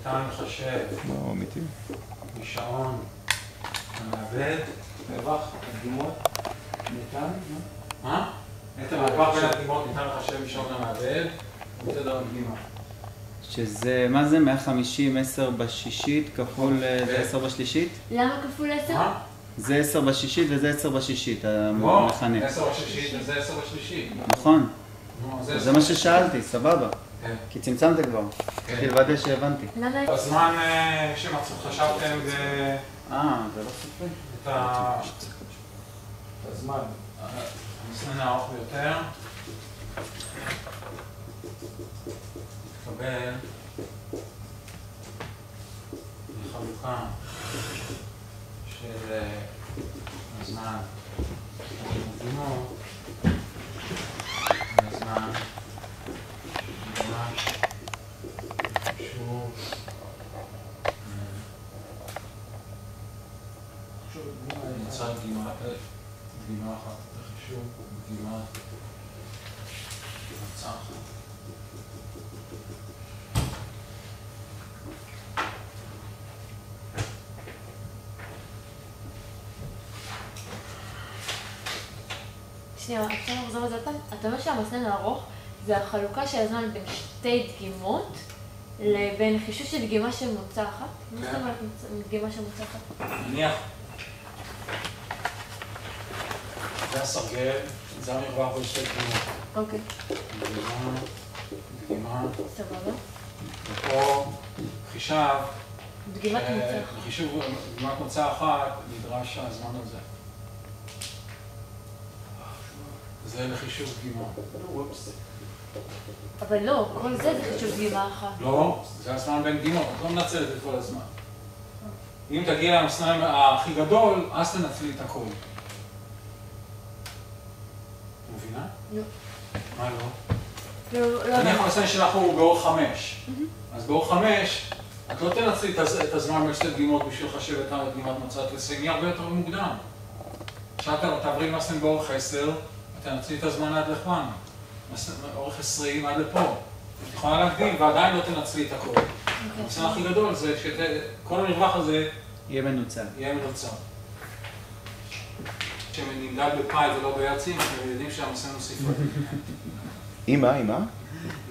ניתן לחשב לא, אמיתי. משעון המעבד. רווח, הדגימות, ניתן? מה? את הרווח בין הדגימות ניתן לחשב משעון המעבד ותדר הדגימה. שזה, מה זה? 150, 10 בשישית כפול זה 10 בשלישית? למה כפול 10? מה? זה 10 בשישית וזה 10 בשישית, המכנה. לא, 10 בשישית וזה 10 בשלישית. נכון. נו, זה מה ששאלתי, סבבה. כן. כי צמצמת כבר. צריך לוודא שהבנתי. למה? בזמן שחשבתם זה לא סופי. את הזמן, המסנן הארוך ביותר, תקבל חלוקה של הזמן המדגימות והזמן ממש חשוב. נמצא דגימה אחת, לחישוב, דגימה מצא אחת. שנייה, אפשר לחזור על זה עוד פעם? אתה אומר שהמסנן הארוך זה החלוקה של הזמן בין שתי דגימות לבין חישוב של דגימה של מוצא אחת? מה זאת אומרת דגימה של מוצא אחת? נניח, זה הסרגל, זה המרווח בין שתי דגימות. אוקיי. דגימה, סבבה. ופה חישב, דגימת מוצא אחת. לחישוב דגימת מוצא אחת נדרש הזמן הזה. זה לחישוב דגימה. אבל לא, כל זה חישוב דגימה אחת. לא, זה הזמן בין דגימות, את לא מנצלת את כל הזמן. אם תגיע למסנן הכי גדול, אז תנצלי את הכל. מבינה? לא. מה לא? לא. נניח המסנן שלך הוא באורך 5. אז באורך 5, את לא תנצלי את הזמן בין שתי דגימות בשביל לחשב את הדגימת מוצא, תסיימי הרבה יותר מוקדם. עכשיו תעברי מסנן באורך 10, תנצלי את הזמן עד לכאן. אורך 20 עד לפה. את יכולה להגדיל ועדיין לא תנצלי את הכל. המסנן הכי גדול זה שכל המרווח הזה יהיה מנוצל. יהיה מנוצל. כשנמדד בפאי ולא בהרצים, אנחנו יודעים שהמסנן הוא ספרתי. מה? אם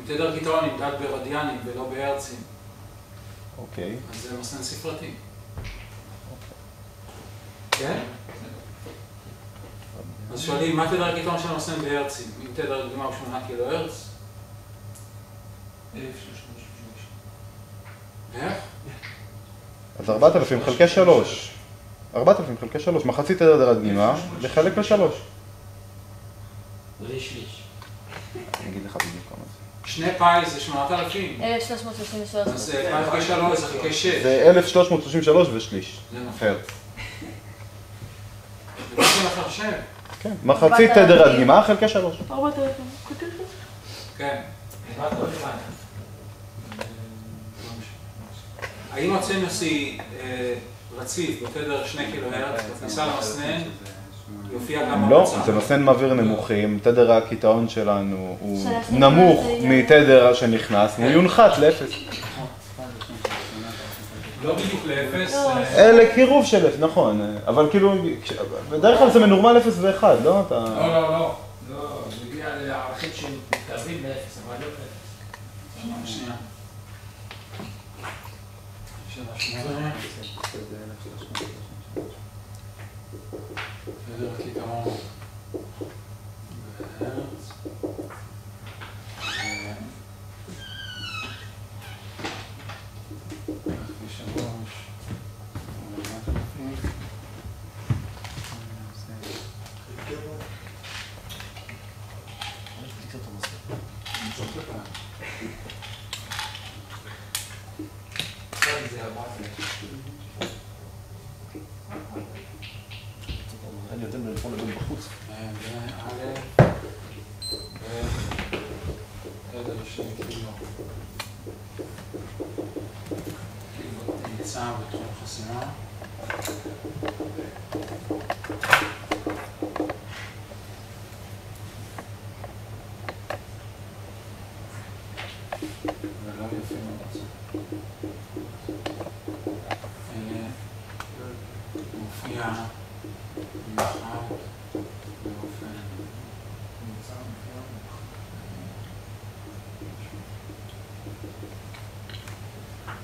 תדר קיטרון נמדד ברדיאנים ולא בהרצים, אוקיי. אז זה מסנן ספרתי. כן? אז שואלים, מה תדר הקיטרון של המסנן בהרצים? אם תדר דגימה הוא 8 קילו הרץ? 1330. איך? אז 4,000 חלקי 3. 4,000 חלקי 3. מחצית תדר הדגימה, לחלק ל-3. זה שליש. אני אגיד לך בדיוק כמה זה. 2 פאי זה 8,000. 1333. אז פאי חלקי 3 זה חלקי 6. זה 1,333 ושליש. זה נכון. הרץ. זה מה שלך לחשב. כן. מחצית תדר הדגימה, חלקי 3. 4,000. כן. הבנת או הבנת? האם הסינוסי רציף בתדר 2 קילו הרץ, בכניסה למסנן, יופיע גם לא, במצב? זה מסנן מעביר נמוכים. תדר הקיטעון שלנו הוא נמוך מתדר שנכנס, והוא יונחת לאפס. לא בדיוק לאפס. לקירוב של אפס, נכון. אבל כאילו, בדרך כלל זה מנורמל 0 ו-1, לא? לא. לא, זה הגיע לערכים שמתקרבים לאפס, אבל לא לאפס. שנייה. תדר הקיטעון בהרץ. אני יותר מלפון לדון בחוץ. תדר 2 קילו. נמצא בתחום חסימה. ולא יפה מאוד.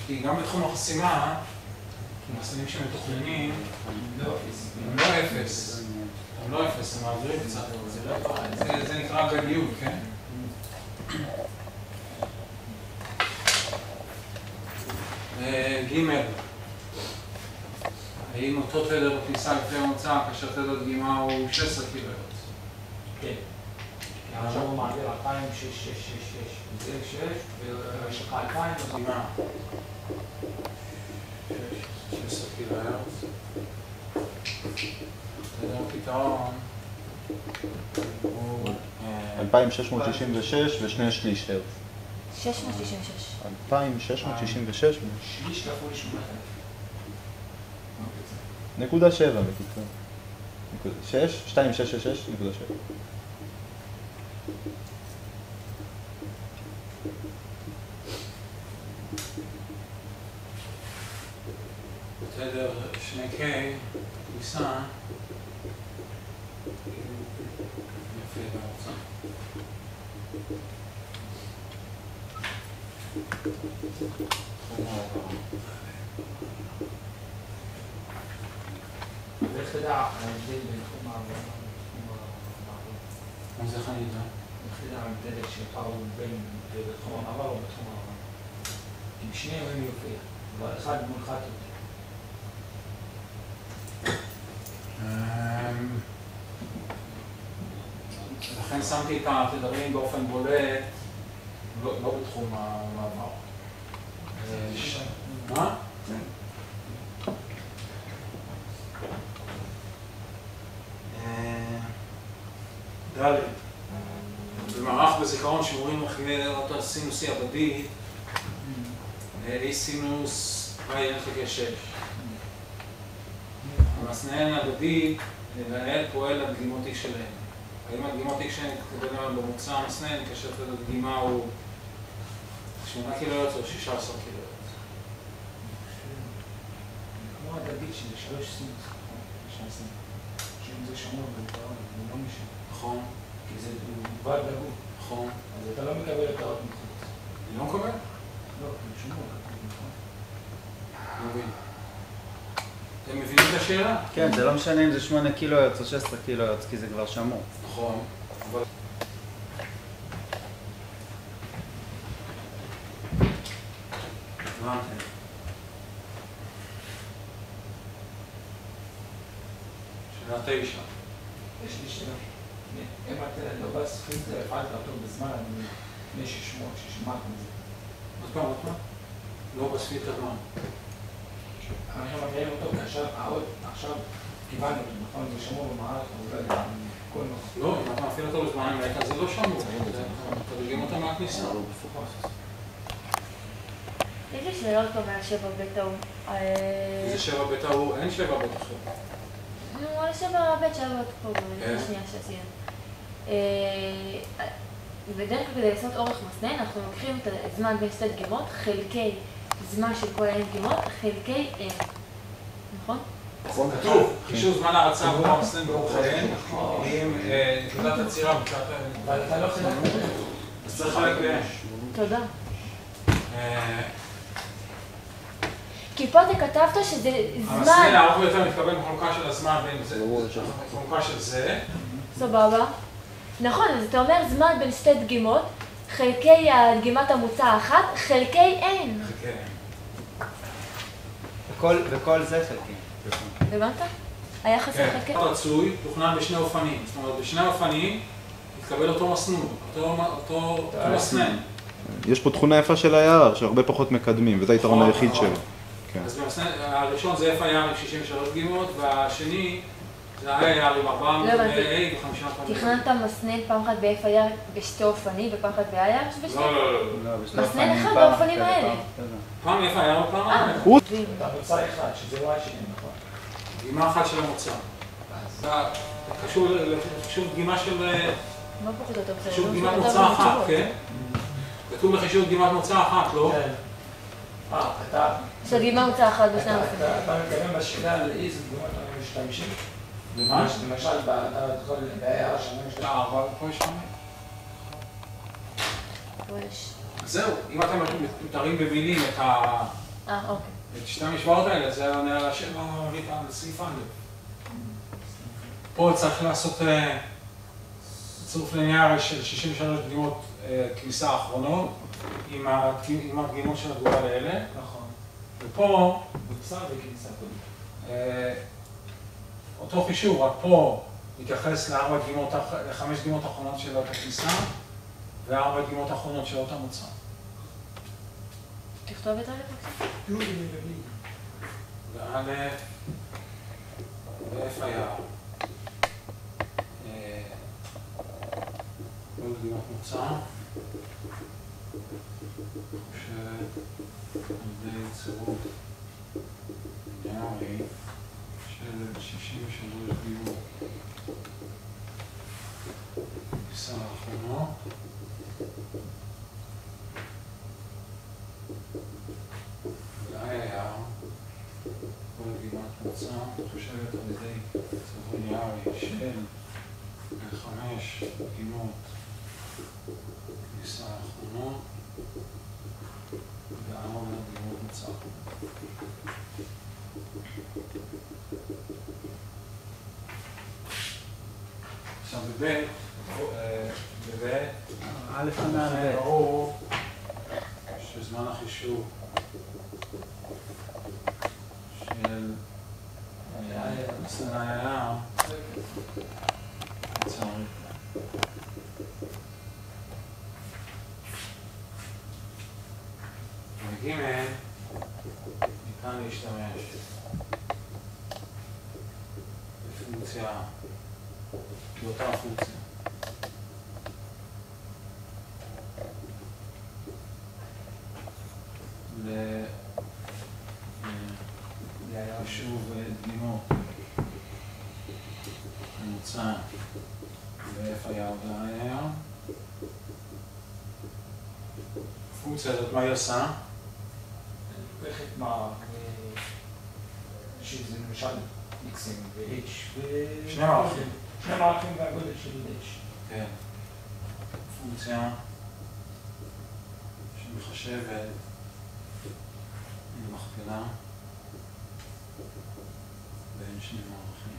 כי גם בתחום החסימה, המסננים שמתוכננים, הם לא אפס. הם לא אפס, הם מעבירים קצת. זה נקרא גליות, כן? ג' האם אותו תדר בכניסה לפני המוצא כאשר תדר דגימה הוא 16 קילוהרץ? כן. עכשיו הוא מעביר 2,000, 6, 6, 6, 6, זה 6, ויש לך 2,000, אז דגימה 16 קילוהרץ. תדר פתרון הוא 2666 ושני שליש הרץ. 666. 2666 שליש כפול 8,000. נקודה 7 בקיצור. 6, 2666, נקודה 7. תדר 2K, כניסה, יפה בהרצאה. ואיך תדע ההבדל בין תחום העבודה לתחום המעבר? אז איך אני יודע? איך תדע ההבדל שלך הוא בין בתחום המעבר או בתחום העבודה? עם שניהם הם יופיע, אבל אחד מול אחד יותר. לכן שמתי את התדרים באופן בולט, לא בתחום המעבר. מה? ד' במערך בזיכרון שיעורים מכינים אותו סינוסי עבדי, A סינוס פאי n חלקי 6. המסנן עבדי לנהל פועל לדגימות X שלהם. האם הדגימות X שלהם תקבל להם במוצא המסנן כאשר הדגימה הוא 8 קילוהרץ או 16 קילוהרץ? כמו הדדית שזה 3 סינוס, שאם זה שמור בלפרון, זה לא משנה. נכון. כי זה מובד לגוף. נכון. אז אתה לא מקבל את האות מחוץ. אני לא מקבל? לא, זה שמור, נכון. מבין. אתם מבינים את השאלה? כן, זה לא משנה אם זה 8 קילוהרץ או 16 קילוהרץ, כי זה כבר שמור. נכון. אבל... הבנתי. שאלה 9. יש לי שאלה. אם אתה לא בספרית, הפעלת אותו בזמן, אני לפני ששמעת מזה. עוד פעם. לא בספית הזמן. אנחנו מביאים אותו כאשר האות, עכשיו קיבלנו אותו, נכון? זה שמור במערכת, אז לא יודע, כל נושא. לא, אם אתה מפעיל אותו בזמן אמת, אז זה לא שמור. תדרגים אותו מהכניסה. יש לי שאלות פה מהשבע בית ההוא. זה 7 בית ההוא, אין 7 בית אחר. נו, על 7 בית שעבוד פה, בשנייה שעשינו. בדרך כלל כדי לעשות אורך מסנן, אנחנו לוקחים את הזמן בין שתי דגימות, חלקי זמן של כל ה-n דגימות, חלקי n. נכון? כתוב, חישוב זמן הרצה עבור המסנן באורך n, עם נקודת עצירה בקעת n. אבל אתה לא חלק את זה. אז צריך לחלק ב-n. תודה. כי פה אתה כתבת שזה המסנן זמן. הארוך ביותר מתקבל בחלוקה של הזמן בין זה, בחלוקה של זה. סבבה. נכון, אז אתה אומר זמן בין שתי דגימות, חלקי דגימת המוצא האחת, חלקי n. חלקי וכל זה חלקי. הבנת? היה חסר חלקי? רצוי, תוכנן בשני אופנים. זאת אומרת, בשני אופנים יתקבל אותו מסנון, אותו מסנן. יש פה תכונה יפה של ה-IR, שהרבה פחות מקדמים, וזה היתרון היחיד שלו. אז במסנן, הראשון זה FIR עם 63 דגימות, והשני זה ה-IR עם 4 ו-A ו-5 פעמים. תכננת מסנן פעם אחת ב-FIR בשתי אופנים ופעם אחת ב-IR? לא. מסנן אחד באופנים האלה. פעם FIR ופעם IR. אתה מוצא אחד, שזה Y שני, נכון? דגימה אחת של המוצא. זה קשור דגימה של... מה פחות או יותר? חישוב דגימת מוצא אחת, כן? כתוב בחישוב דגימת מוצא אחת, לא? כן. אתה... שדגימה מוצא אחת בשני אופנים. אתה מתכוון בשאלה על איזה דגימות אנחנו משתמשים? למה? למשל, אתה יכול בעיה שאני משתמש. אבל פה יש פעמים. זהו, אם אתם מתארים במילים את אוקיי. את שתי המשוואות האלה, זה עונה על השאלה על סעיף א'. פה צריך לעשות צירוף ליניארי של 63 דגימות כניסה האחרונות עם הדגימות של התגובה לאלה. נכון. ופה מוצא וכניסה קודם. אותו חישוב, רק פה מתייחס לחמש דגימות האחרונות של אותה כניסה וארבע דגימות האחרונות של אותה מוצא. תכתוב את א' בבקשה. וא' ואיפה היה? לא דגימות מוצא. שעל ידי צירוף ליניארי של 63 דגימות כניסה האחרונות. היה כל דגימת מוצא מחושבת על ידי צירוף ליניארי של 5 דגימות כניסה האחרונות וארבע דגימות מוצא. עכשיו א' חנה ברור שזמן החישוב של מסלול היה צריך בג' ניתן להשתמש בפונקציה באותה פונקציה לחישוב דגימות ממוצע ואיפה היה והיה. הפונקציה הזאת מה היא עושה? לוקחת מה שזה למשל X'ים ו-H שני מערכים. שני מערכים והגודל של H. כן. פונקציה שמחשבת עם מכפלה בין שני מערכים.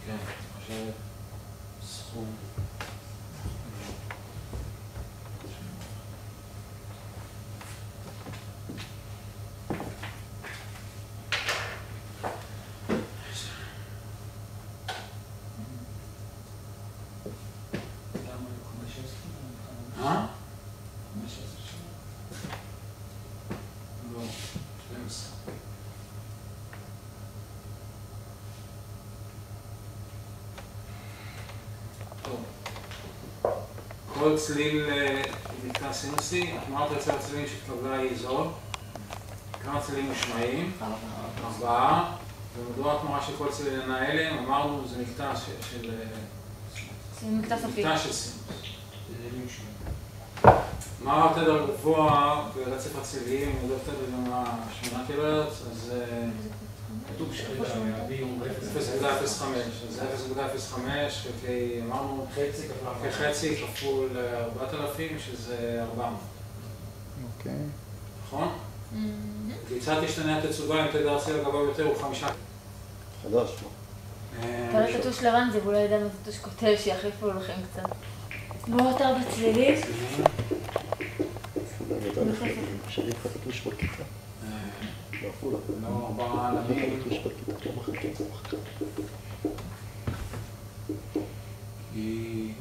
כן, מחשבת סכום. כל צליל מקטע סינוסי, התנועת יוצא הצלילים שתקבלה היא זו. כמה צלילים מושמעים? 4. ומדוע התנועה של כל צלילים האלה? אמרנו זה מקטע של... מקטע סופי. מקטע של סינוס. מה התדר גבוה ברצף הצליליים? אני לא תדר גם 8 קילוהרץ, אז... כתוב שהבי הוא 0.05, אז 0.05 חלקי, אמרנו, כחצי כפול 4,000, שזה 400. אוקיי. נכון? כיצד תשתנה התצוגה אם תדר הצליל הגבוה יותר הוא 5? חדש. תראה כתוש לרנזי, ואולי ידענו כתוש קוטל שיחליפו לכם קצת. בואו יותר בצלילים. שלי חתוש בכיתה. לא, 4 עלמים. כי...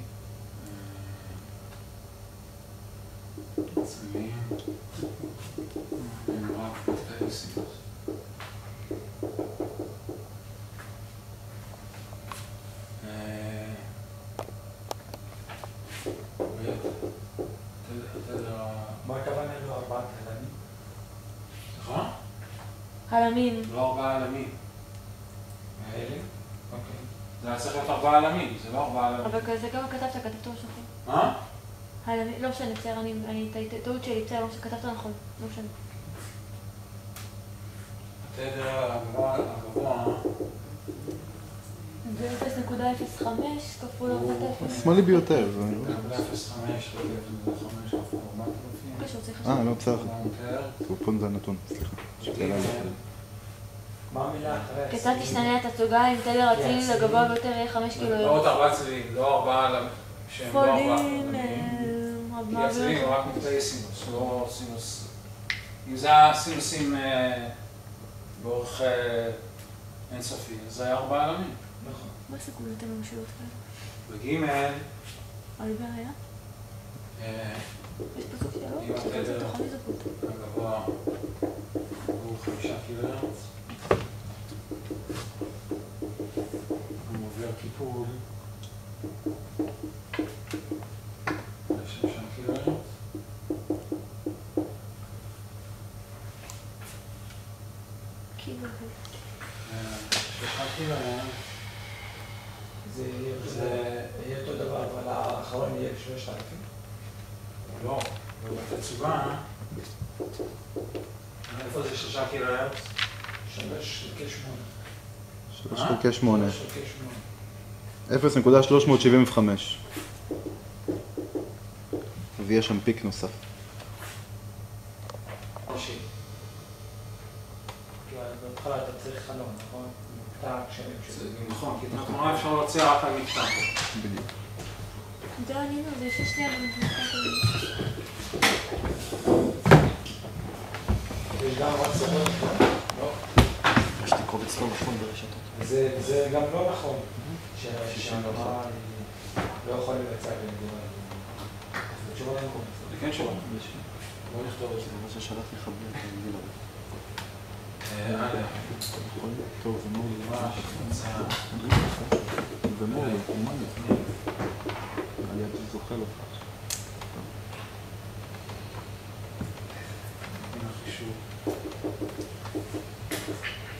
עצמים הם רק בתאי סינוס. מה הכוונה לו 4 עלמים? סליחה? הלמים. לא 4 עלמים. האלה? אוקיי. זה היה צריך להיות 4 עלמים, זה לא 4 עלמים. אבל זה כמה כתבת, כתבת לא שחור. מה? לא משנה, בסדר, אני טעות שלי, בסדר, כתבת נכון, לא משנה. התדר הגבוה זה 0.05 כפול 4,000. שמאלי ביותר. 0.05 כפול 4,000. לא, בסדר. פה זה הנתון, סליחה. מה המילה אחרי? כיצד תשתנה התצוגה אם תדר אצילי לגבוה ביותר יהיה 5 קילומטר? לא עוד 4 צלילים, לא 4 שהם לא 4. כי הצלילים הם רק מקטעי סינוס, לא סינוס. אם זה היה סינוסים באורך אינסופי, אז זה היה 4 אלמים. נכון. מה סיכויות הממשיות כאלה? בגימל, על בעיה? יש פסוק שלו? אם התדר הגבוה הוא 5 קילהרץ, הוא עובר קיפול ל-6 קילהרץ. כאילו. 6 קילהרץ זה יהיה אותו דבר, אבל האחרון יהיה 3,000. לא, בתצוגה, איפה זה 6 קילהרץ? 3 חלקי 8. 3 חלקי 8. 3 חלקי 8. 0.375. ויש שם פיק נוסף. ראשי. כי בהתחלה אתה צריך חלון, נכון? מקטע כשלם זה נכון, כי את התמונה אפשר להוציא רק על מקטע. בדיוק. זה ענינו, זה יש שנייה במקטע כזה. יש גם רצונות, לא? יש לי קובץ לא נכון ברשתות. זה גם לא נכון, שהנורא לא יכול לבצע בנגורה. זה תשובה למקום. זה כן תשובה. בוא נכתוב את זה. מה ששלחתי לך בלי אתה מגיע לראות. טוב, זה מאוד זה מאוד נורמלי. אני זוכר אותך. הנה החישוב.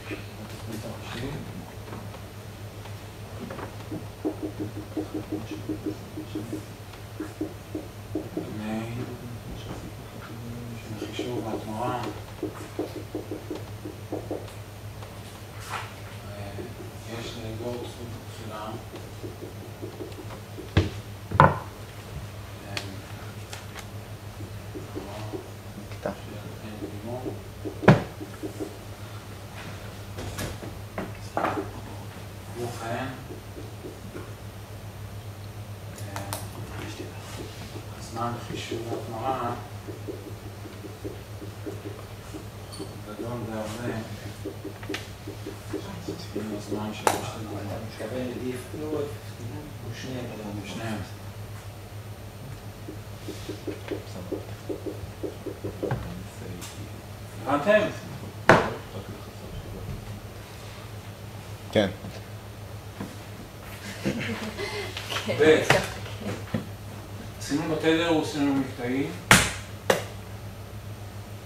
התוכנית הראשית. של חישוב והתנועה. יש לגור זכות התחילה. מקטע. כמו כן, הזמן לחישוב התנועה גדול בהרבה מהזמן שיש לנו. אתה מתכוון לדיף פלוט, או שניהם? שניהם. הבנתם? כן. ב' סינון בתדר הוא סינון מקטעי.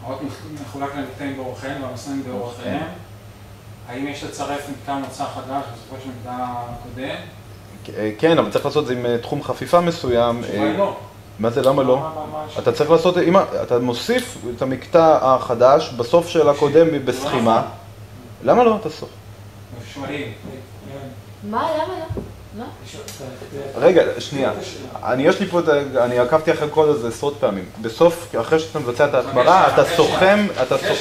האות מחולק למקטעים באורכיהם והמסלולים באורכיהם. האם יש לצרף מקטע מוצא חדש בסופו של מקטע הקודם? כן, אבל צריך לעשות את זה עם תחום חפיפה מסוים. אולי לא. מה זה, למה לא? אתה צריך לעשות, אם אתה מוסיף את המקטע החדש בסוף של הקודם בסכימה, למה לא תסוף? שואלים. מה? למה לא? מה? רגע, שנייה. יש לי פה, אני עקבתי אחרי קוד הזה עשרות פעמים. בסוף, אחרי שאתה מבצע את ההתמרה, אתה סוכם,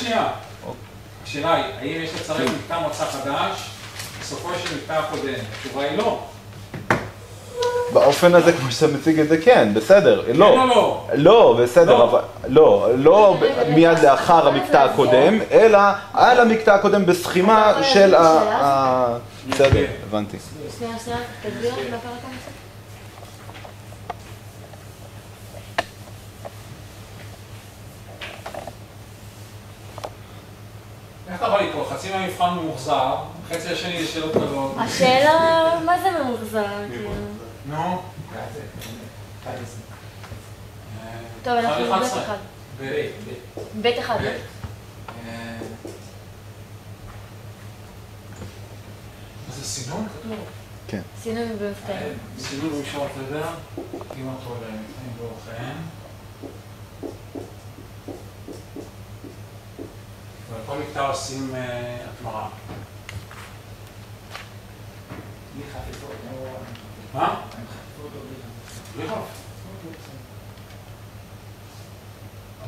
שנייה. השאלה היא, האם יש לצרף מקטע מוצא חדש בסופו של מקטע הקודם? התשובה היא לא. באופן הזה, כמו שאתה מציג את זה, כן, בסדר. כן או לא? לא, בסדר, אבל לא מיד לאחר המקטע הקודם, אלא על המקטע הקודם בסכימה של בסדר, הבנתי. שנייה, תסביר לי מה קרה כאן? איך אתה בא לי פה? חצי מהמבחן ממוחזר, חצי השני זה שאלות קלות. השאלה, מה זה ממוחזר? נו? טוב, אנחנו ב' אחד. ב' אחד. זה סינון כתוב? כן. סינון במקטעים. סינון במישור התדר, עם אותו למקטעים באורכיהם. ועל כל מקטע עושים התמרה.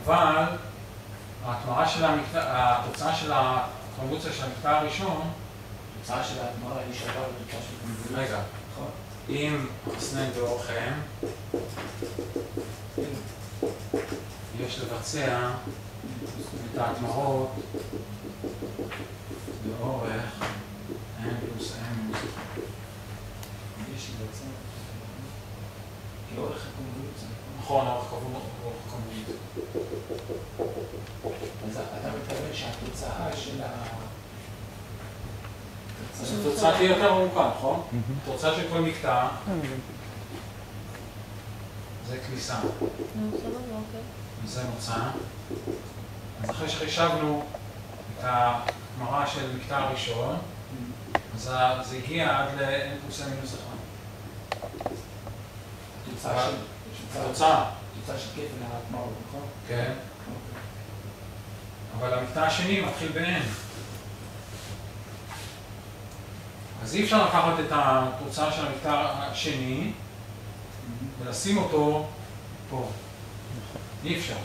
אבל ההתמרה של התוצאה של הקונבולוציה של המקטע הראשון, התוצאה של ההתמרה היא שווה לתוצאה של הקונבולוציה. רגע, אם המסנן באורך M, יש לבצע את ההתמרות באורך N פלוס M. יש לבצע כאורך הקונבולוציה. נכון, אורך קונבולוציה. אז אתה מתכוון שהתוצאה של התוצאה תהיה יותר ארוכה, נכון? התוצאה של כל מקטע זה כניסה. זה מוצא. אז אחרי שחישבנו את ההתמרה של מקטע הראשון, אז זה הגיע עד ל-n פלוס n מינוס 1. התוצאה של כפל ההתמרות, נכון? כן. אבל המקטע השני מתחיל ב-n. אז אי אפשר לקחת את התוצאה של המקטע השני ולשים אותו פה. אי אפשר.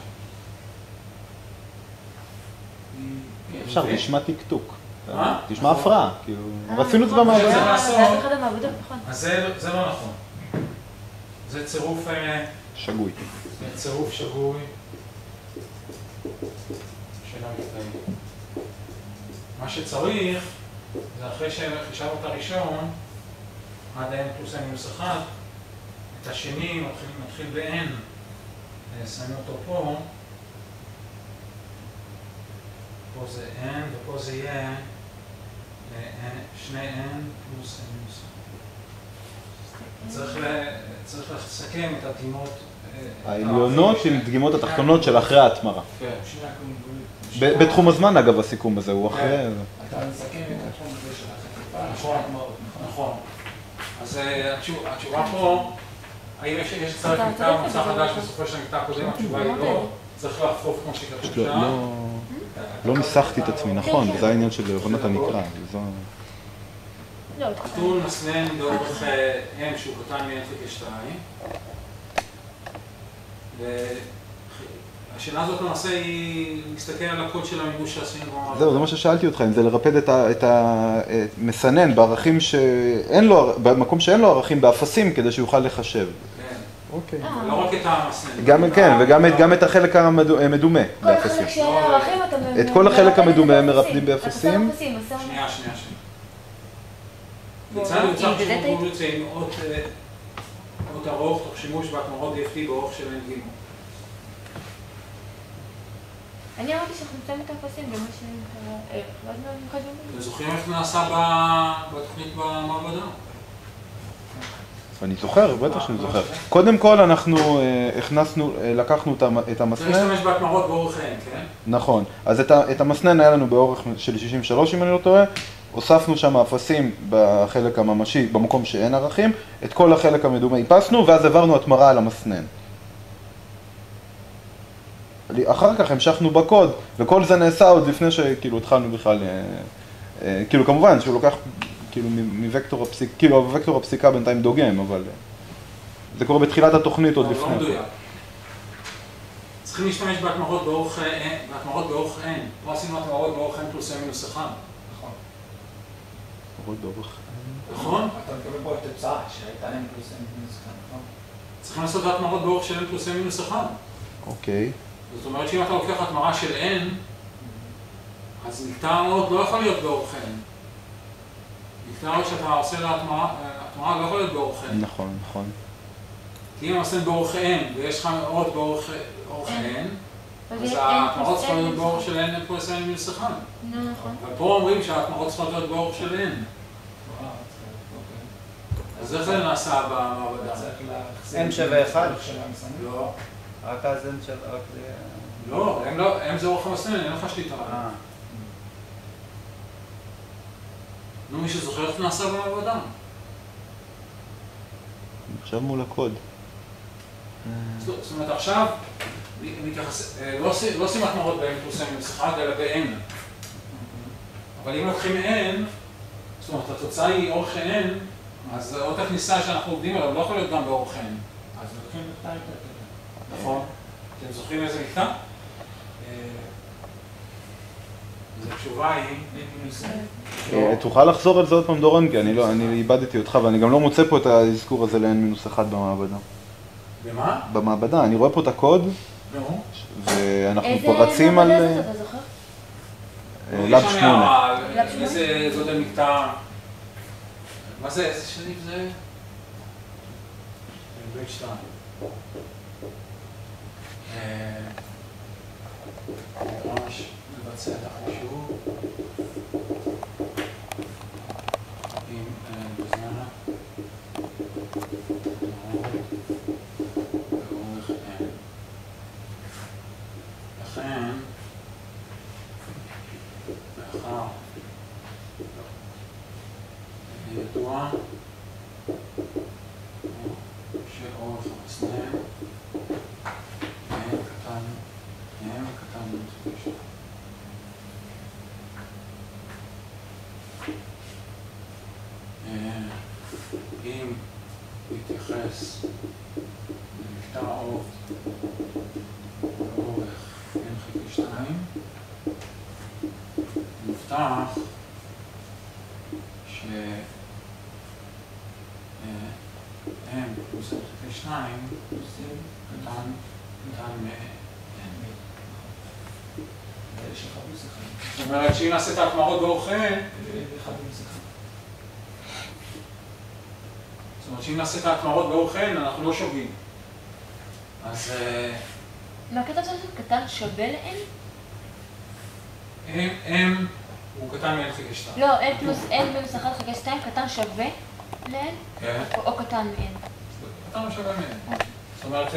אפשר, תשמע טיקטוק. מה? תשמע הפרעה, כאילו, רצינו את זה במעבודה. זה לעשות. זה אחד המעבודות, נכון. אז זה לא נכון. זה צירוף... שגוי. זה צירוף שגוי של המקטעים. מה שצריך, זה אחרי שחישבנו את הראשון, עד n פלוס n מינוס 1, את השני מתחיל ב-n, שמים אותו פה, פה זה n ופה זה יהיה שני n פלוס n מינוס 1. צריך לסכם את הדגימות העליונות עם דגימות התחתונות של אחרי ההתמרה. כן. בתחום הזמן אגב הסיכום הזה, הוא אחרי... אתה מסכם את התחום הזה של החטיפה, נכון, נכון. אז התשובה פה, האם יש לצרף מקטע מוצא חדש בסופו של המקטע הקודם, התשובה היא לא. צריך לחפוף כמו שכתוב שם. לא ניסחתי את עצמי, נכון, וזה העניין של הבנת הנקרא. כתוב מסנן באורך M שהוא קטן מ-n/2. והשאלה הזאת למעשה היא להסתכל על הקוד של המימוש שעשינו במעבדה. זהו, זה מה ששאלתי אותך, אם זה לרפד את המסנן בערכים שאין לו, במקום שאין לו ערכים באפסים כדי שיוכל לחשב. כן. אוקיי. לא רק את המסנן. כן, וגם את החלק המדומה כל החלק באפסים. שאין הערכים אתה... את כל החלק המדומה מרפדים באפסים. שנייה. הצענו מצב של קונבולוציה עם אות ארוך תוך שימוש בהתמרות DFT באורך של n גימות. אני אמרתי שאנחנו נמצאים את האפסים במה שנקרא... אתם זוכרים איך נעשה בתוכנית במעבדה? אני זוכר, בטח שאני זוכר. קודם כל אנחנו לקחנו את המסנן. צריך להשתמש בהתמרות באורך n, כן? נכון. אז את המסנן היה לנו באורך של 63 אם אני לא טועה. הוספנו שם אפסים בחלק הממשי, במקום שאין ערכים, את כל החלק המדומה איפסנו, ואז עברנו התמרה על המסנן. אחר כך המשכנו בקוד, וכל זה נעשה עוד לפני שכאילו התחלנו בכלל, כאילו כמובן שהוא לוקח כאילו מווקטור הפסיקה, כאילו הווקטור הפסיקה בינתיים דוגם, אבל זה קורה בתחילת התוכנית עוד לפני. לא מדויק. צריכים להשתמש בהתמרות באורך n. פה עשינו התמרות באורך n פלוס n מינוס 1. נכון? אתה מקבל פה את התוצאה שהייתה n פלוס n מינוס 1, נכון? צריכים לעשות התמרות באורך של n פלוס n מינוס 1. אוקיי. זאת אומרת שאם אתה לוקח התמרה של n, אז מקטע המרות לא יכול להיות באורך n. מקטע שאתה עושה לה התמרה לא יכול להיות באורך n. נכון. כי אם עושים באורך n ויש לך אות באורך n, אז ההתמרות צריכות להיות באורך של n פלוס n מינוס 1. נכון. ופה אומרים שההתמרות צריכות להיות באורך של n. אז איך זה נעשה במעבדה? n שווה 1? לא. רק אז n שווה... לא, m זה אורך המסנן, אין לך שליטה. נו, מי שזוכר איך נעשה במעבדה? עכשיו מול הקוד. זאת אומרת, עכשיו לא עושים התמרות ב-n פלוס n מינוס 1, אלא ב-n. אבל אם לוקחים n, זאת אומרת, התוצאה היא אורך n, אז אות הכניסה שאנחנו עובדים עליו לא יכול להיות גם באורך n. אז לוקחים מקטע יותר. נכון. אתם זוכרים איזה מקטע? אז התשובה היא... תוכל לחזור על זה עוד פעם דורון, כי אני איבדתי אותך, ואני גם לא מוצא פה את האזכור הזה ל-n-1 במעבדה. במה? במעבדה, אני רואה פה את הקוד, נו. ואנחנו פה רצים על... איזה אתה זוכר? לאב 8. איזה גודל מקטע... מה זה? איזה שנים זה? בית 2. נדרש לבצע את החישוב עם בזמן באורך n. לכן, מאחר ידוע שאורך המסנן קטן מ-2. אם נתייחס למקטע אות באורך n/2, נובטח ש n פלוס n/2 קטן מ-n. זאת אומרת שאם נעשה את ההתמרות באורך n, זאת אומרת שאם נעשה את ההתמרות באורך n, אנחנו לא שווים. אז... מה כתב שם קטן שווה ל-n? m הוא קטן מ-n/2. לא, n פלוס n מינוס 1/2 קטן שווה ל-n? כן. או קטן מ-n? קטן שווה מ-n. זאת אומרת...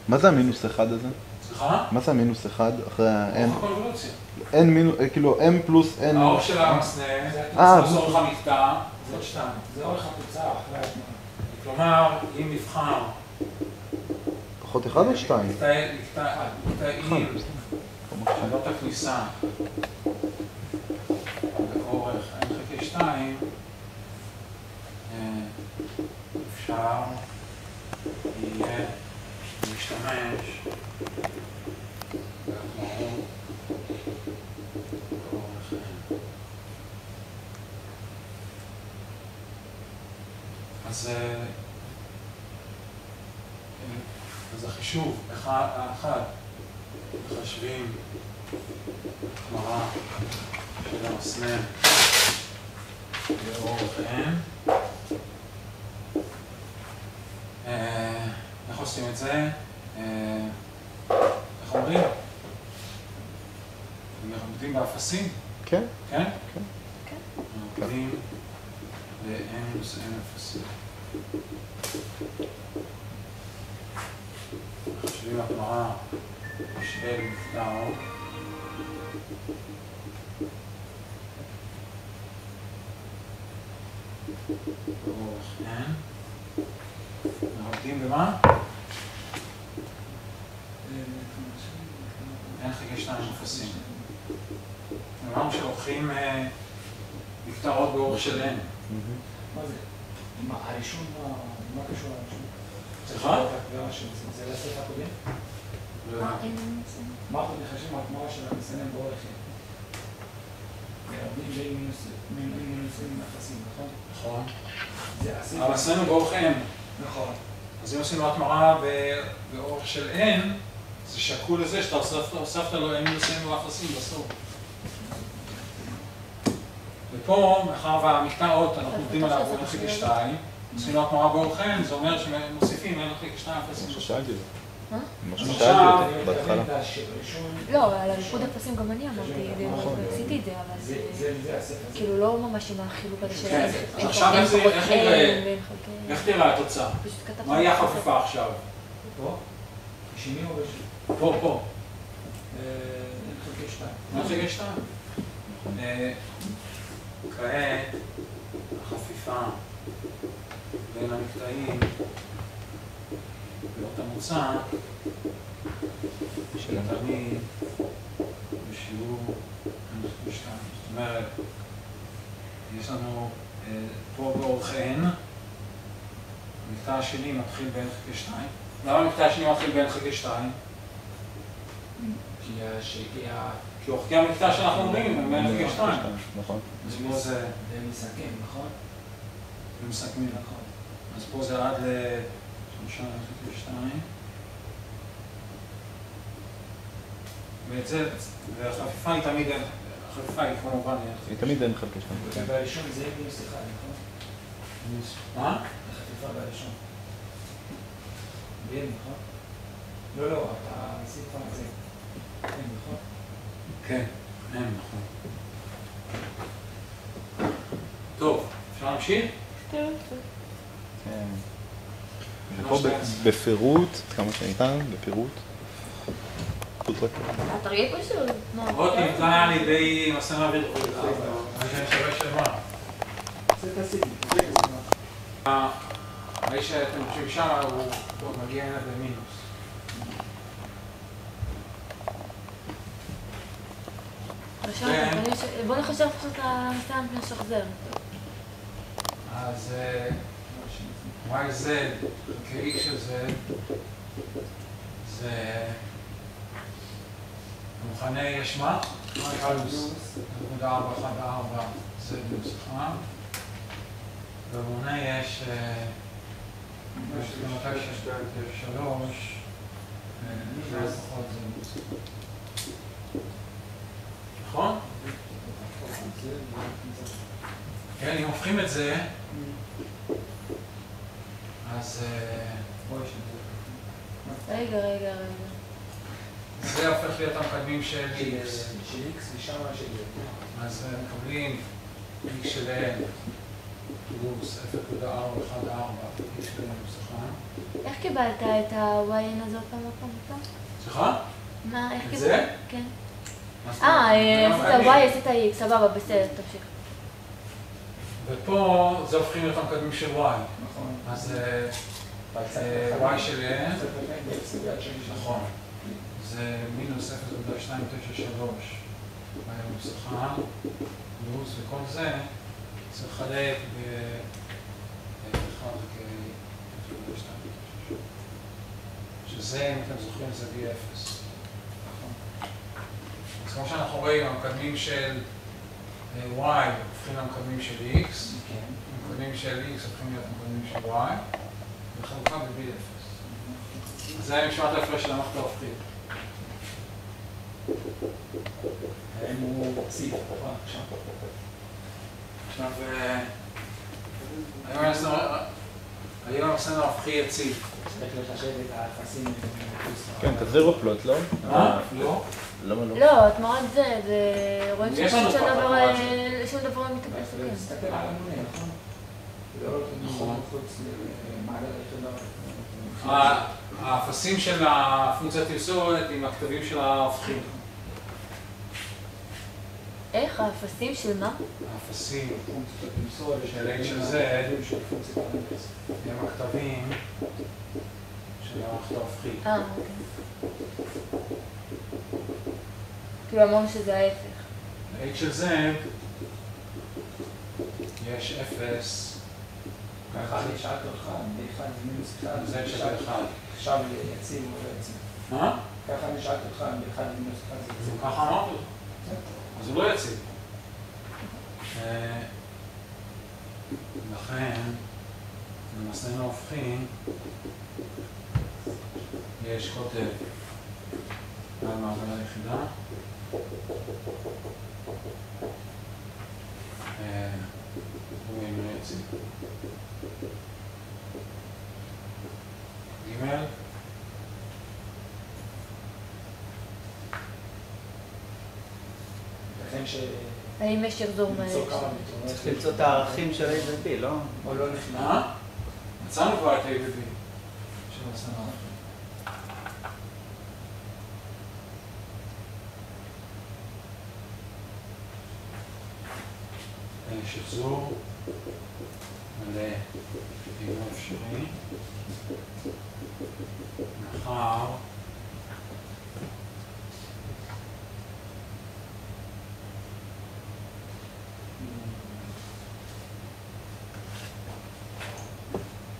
מה זה המינוס 1 הזה? סליחה? מה זה המינוס 1 אחרי ה-n? אורך הקונבולוציה. n מינוס, כאילו m פלוס n... האורך של המסנן, פלוס אורך המקטע, זאת 2. זה אורך התוצאה אחרי ההתמרה. כלומר, אם נבחר... פחות 1 או 2? מקטעים חלות הכניסה באורך n/2, אפשר יהיה להשתמש בהתמרות באורך n. אז החישוב, האחד, מחשבים התמרה של המסנן באורך n. איך עושים את זה? איך אומרים? מרבדים באפסים? כן. כן? כן. מרבדים ב-n פלוס n אפסים. מחשבים התמרה של מקטע אות. באורך n. מרבדים במה? n/2 אפסים. אמרנו שלוקחים מקטעות באורך של n. מה זה? הראשון, מה קשור לראשון? סליחה? זה לספר הקודם? מה אנחנו נחשבים התמורה של המסנן באורך n? מרבדים בין מינוסים אפסים, נכון? נכון. זה אבל עשינו באורך n. נכון. אז אם עשינו התמרה באורך של n, זה שקול לזה שאתה הוספת לו n מינוס n ואפסים בסוף. ופה, מאחר והמקטע אות, אנחנו נותנים עליו n/2, עשינו התמרה באורך n, זה אומר שמוסיפים n/2 אפסים בסוף. שאלתי את מה? זה. מה ששאלתי אותי בהתחלה. לא, על הליכוד אפסים גם אני אמרתי, ועשיתי את זה, אבל זה כאילו לא ממש עם החילוק הזה של כן, אז עכשיו איך תראה התוצאה? מה יהיה החפיפה עכשיו? פה? שני או בשני? פה. n/2. כעת החפיפה בין המקטעים באות המוצא של תמיד בשיעור n/2. זאת אומרת, יש לנו פה באורך n, המקטע השני מתחיל ב-n/2. למה המקטע השני מתחיל ב-n/2? כי אורכי המקטע שאנחנו אומרים הם חלקי 2. נכון. אז פה זה... זה מסכם, נכון? ומסכמים. נכון. אז פה זה עד ל-3 חלקי 2. ואת זה, והחפיפה היא תמיד, החפיפה היא כמובן... היא תמיד אין חלקי 2. ובראשון זה מינוס 1, נכון? מה? החפיפה בראשון. בין, נכון? לא, לא, אתה עשית פעם את זה. כן, נכון? כן, אין, נכון. טוב, אפשר להמשיך? טוב. כן. ופה בפירוט, כמה שניתן, בפירוט. התרגיל פשוט. עוד נמצא על ידי מסנה אוויר חוץ. מה שאני שווה של מה? זה תעשיתי. האיש שאתם חושבים שם הוא מגיע הנה במינוס. בוא נחשב פשוט את המסתם שנשחזר. אז YZ חלקי של זה במכנה יש מה? מינוס 0.414 זה מינוס 1 במונה יש 3 נכון? כן, אם הופכים את זה אז רגע. זה הופך להיות המקדמים של X. של X ושם של Y. אז מקבלים X של N פלוס 0.414 X של N מינוס 1. איך קיבלת את ה-YN הזאת פעם? סליחה? מה, איך את קיבלת? זה? כן. עשית עשית Y, עשית X, סבבה, בסדר, תמשיך. ופה זה הופכים להיות המקדמים של Y. נכון. אז Y של N, נכון. זה מינוס 0.293 מינוס 1 פלוס, וכל זה צריך לחלק ב-1 חלקי 0.293 שזה, אם אתם זוכרים, זה B0. אז כמו שאנחנו רואים, המקדמים של Y הופכים למקדמים של X, המקדמים של X הופכים להיות המקדמים של Y, וחלוקה ב-B0. אז זה משמעת ההפרש של המערכת ההופכית. האם הוא ציב, עכשיו. עכשיו, היום המסנן ההופכי יציב. צריך לחשב את האפסים כן, כזה רופלוט, לא? לא. למה לא? לא, התמרת זה, רואים יש לנו ששום כבר דבר התמרת לא מתקבל לסכם. להסתכל על המונה, נכון? לא נכון. חוץ למעגל היחידה. האפסים של הפונקציית יסורת עם הכתבים של ההופכים. איך? האפסים של מה? האפסים פונקציית יסורת של H של זה של פונקציית האפס. הם הכתבים של המערכת ההופכית. אוקיי. כאילו אמרנו שזה ההפך. ל-H של זה יש 0. ככה אני שאלת אותך, ב-1 ומינוס 1, זה שווה 1. עכשיו יציב או לא יציב. מה? ככה אני שאלת אותך, ב-1 ומינוס 1 זה יציב. ככה אמרתי לך. אז הוא לא יציב. לכן, במסנן ההופכי יש כותב על מעגל היחידה. הוא אינו יציב. ג' לכן ש... האם יש שחזור מלא? למצוא כמה נתונים. צריך למצוא את הערכים של A ו-B, לא? או לא נכנע. מה? מצאנו כבר את A ו-B של המסנן ההופכי. שחזור מלא אינו אפשרי מאחר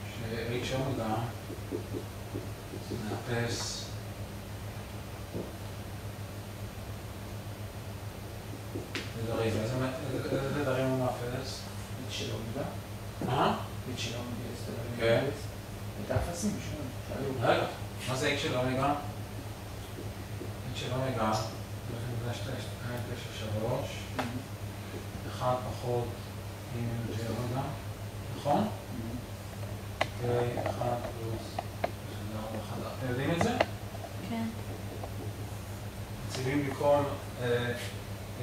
ש-H אומגה מאפס רגע, איזה תדרים הוא מאפס? את של אומגה. את של אומגה, זה תדרים מאפס. את האפסים, שואל. רגע, מה זה H של אומגה? H של אומגה, זה 2.93, 1 פחות J אומגה, נכון? K 1 פלוס 4, 1, אתם יודעים את זה? כן. מציבים במקום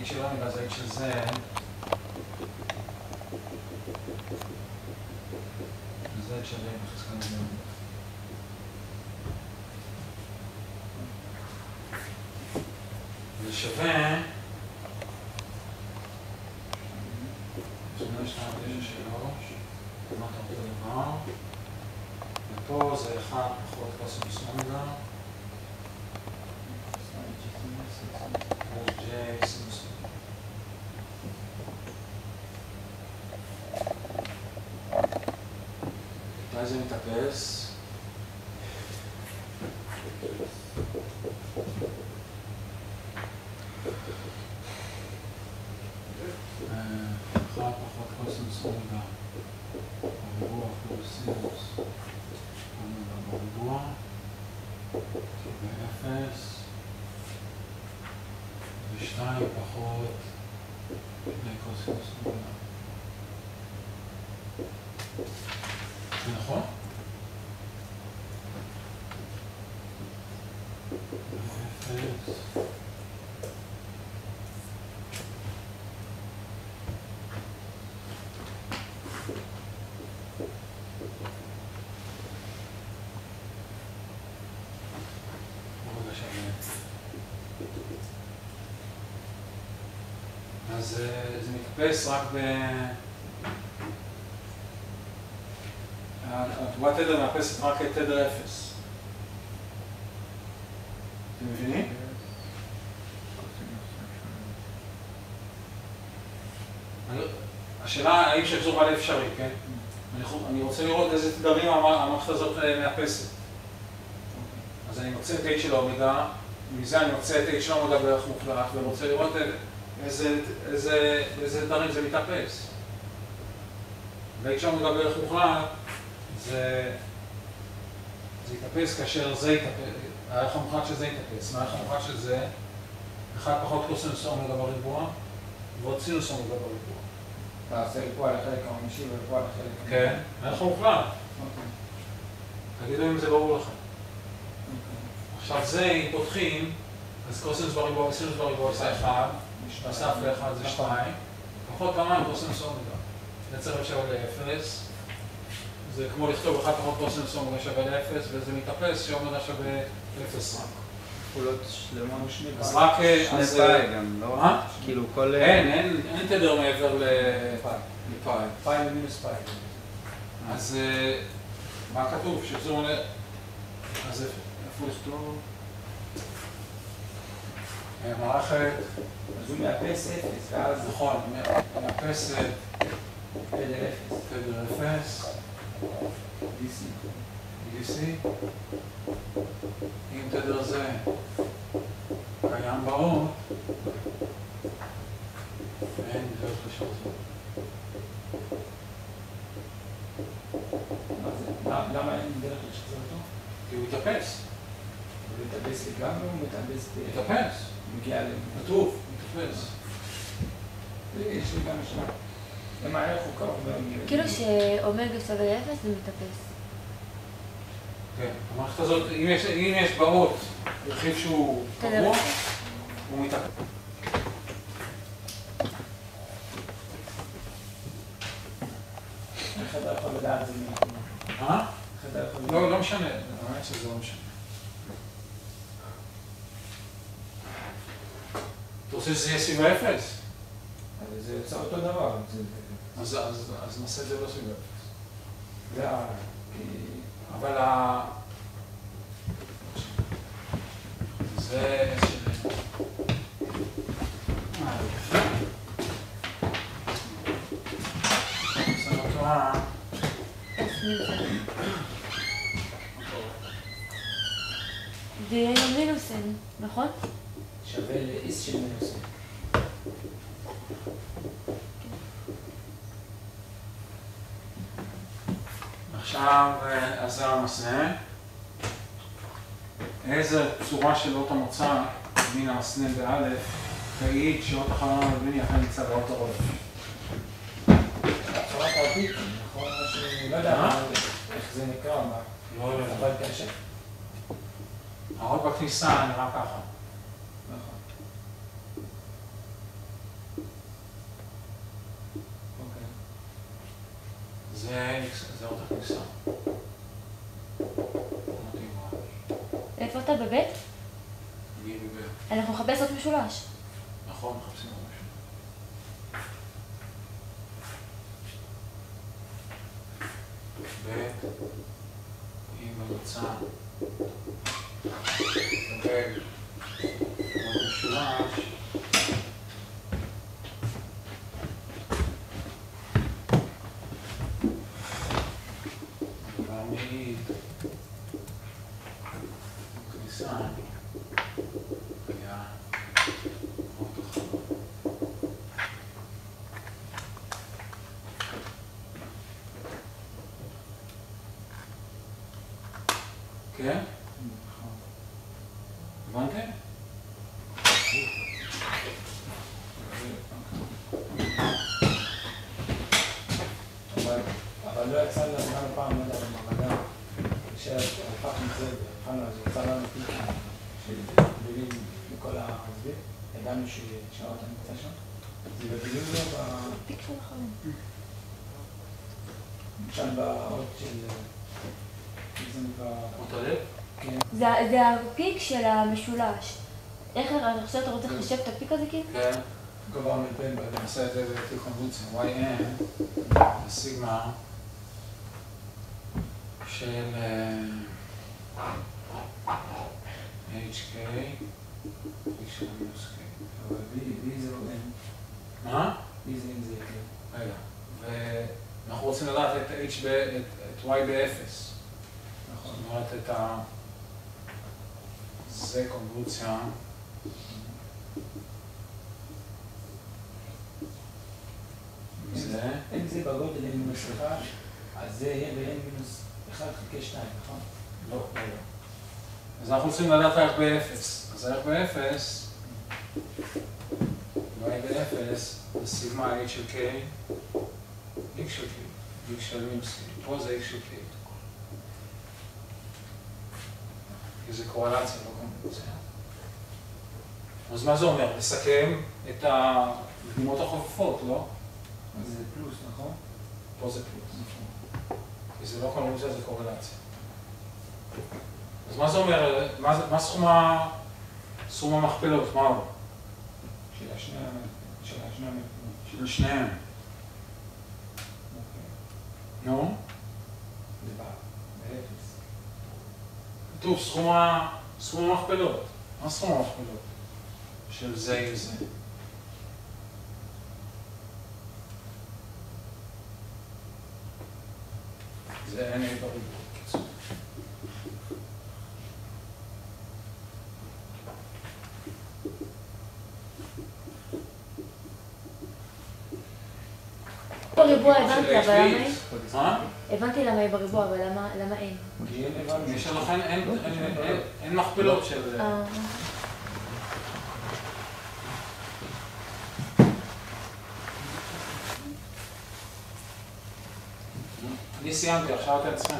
H של אומגה זה H של Z, Z שווה בחזקת Z. זה שווה 2.93, מה אתה רוצה דבר? ופה זה 1 פחות קוסינוס אומגה פלוס J סינוס אומגה. מתי זה מתאפס? פחות קוסינוס אומגה בריבוע פלוס סינוס אומגה בריבוע שווה 0 ו2 פחות 2 קוסינוס אומגה. זה נכון? אפס אז זה מתאפס רק התגובת תדר מאפסת רק את תדר 0. אתם מבינים? השאלה האם שחזור מעלה אפשרי, כן? אני רוצה לראות איזה תדרים המערכת הזאת מאפסת. אז אני מוצא את H של האומגה, מזה אני מוצא את H של האומגה בערך מוחלט, ואני רוצה לראות איזה תדרים זה מתאפס. ו-H של האומגה בערך מוחלט, זה יתאפס כאשר זה יתאפס, הערך המוחלט של זה יתאפס. הערך המוחלט של זה, 1 פחות קוסינוס אומגה בריבוע, ועוד סינוס אומגה בריבוע. אתה עושה פה על החלק הממשי ופה על החלק... כן, הערך המוחלט. תגידו אם זה ברור לכם. עכשיו זה, אם פותחים, אז קוסינוס בריבוע וסינוס בריבוע זה 1, נוסף ל-1 זה 2, פחות פעמיים קוסינוס אומגה. זה צריך להיות שווה ל-0. זה כמו לכתוב 1 פחות קוסינוס אומגה שווה ל-0, וזה מתאפס שאומגה שווה ל-0 רק. כפולות שלמה ושני פאי. אז רק... שני פאי גם, לא? מה? כאילו כל... אין תדר מעבר לפאי. פאי ומינוס פאי. אז מה כתוב? שחזור עולה... אז איפה לכתוב? מערכת... אז הוא מאפס 0, ואז... נכון, מאפסת... תדר 0. תדר 0. DC. אם תדר זה קיים באות, אין דרך לשחזור. למה אין דרך לשחזור אותו? כי הוא יתאפס. הוא מתאפס לגמרי, הוא מתאפס... יתאפס. מגיע כתוב, יתאפס. יש לי גם משמע. למה הערך הוא קרוב מאוד? כאילו שאומגה שווה ל-0 זה מתאפס. כן, המערכת הזאת, אם יש באות רכיב שהוא קבוע, הוא מתאפס. איך אתה יכול לדעת את זה מה? איך אתה יכול לדעת? לא משנה, באמת שזה לא משנה. אתה רוצה שזה יהיה סביב האפס? אבל זה יוצא אותו דבר. אז נעשה את זה לא סביב האפס. זה אבל זה... זה יהיה מינוס n, נכון? שווה ל-S של מינוס n. עכשיו, אז זה המסנה. איזה צורה של אות המוצא מן המסנה באלף תעיד שאות החלון המלבני אכן נמצא באות הרוב. צורת העתיק, נכון? שאני לא יודע איך זה נקרא, לא יודע. אבל קשה. האות בכניסה נראה ככה. נכון. אוקיי. זה אות הכניסה. איפה אתה? בבית? אני בבית. אנחנו נחפש עוד משולש. נכון, מחפשים עוד משהו. בית, עם ממוצע, מקבל עוד משולש, מעמיד, כניסה, היה עוד החלון. כן? הבנתם? אבל לא יצא לנו גם פעם, לא יודע, במעבדה, שהפכנו את זה, יצא לנו פיקים שגדולים מכל העובדים, ידענו ששעות נמצא שם, זה בגדולים לו פיק של החלום. למשל באות של... זה נקרא... אות הלב? כן. זה הפיק של המשולש. איך עכשיו אתה רוצה לחשב את הפיק הזה כאילו? כן. גובה מלפן בלב. נעשה את זה לפי קונבולציה. YN זה סיגמה של HK של מינוס K. אבל בי זה לא אין. מה? בי זה אין זה כן. רגע. ואנחנו רוצים לדעת את Y ב-0. נכון. זאת אומרת את ה... זה קונבולציה. זה. אם זה בגודל אין מינוס 1, אז זה יהיה ב-n מינוס 1 חלקי 2, נכון? לא, לא. אז אנחנו רוצים לדעת הערך ב-0. אז הערך ב-0, y ב-0, זה סיגמה h של k, x של k, x של מינוס k. פה זה x של k. כי זה קורלציה, לא קונבולציה. אז מה זה אומר? לסכם את הדגימות החופפות, לא? אז זה פלוס, נכון? פה זה פלוס. כי זה לא קונבולציה, זה קורלציה. אז מה זה אומר? מה סכום המכפלות? מה הוא? של השני של שניהם. אוקיי. נו? זה באפס. כתוב סכום המכפלות. מה סכום המכפלות? של זה עם זה. זה אין לי בריבוע. בריבוע הבנתי, אבל למה אין? מה? הבנתי למה היא בריבוע, אבל למה אין? כי אין הבנו. יש לכן אין מכפלות של זה. אני סיימתי, עכשיו אתם צריכים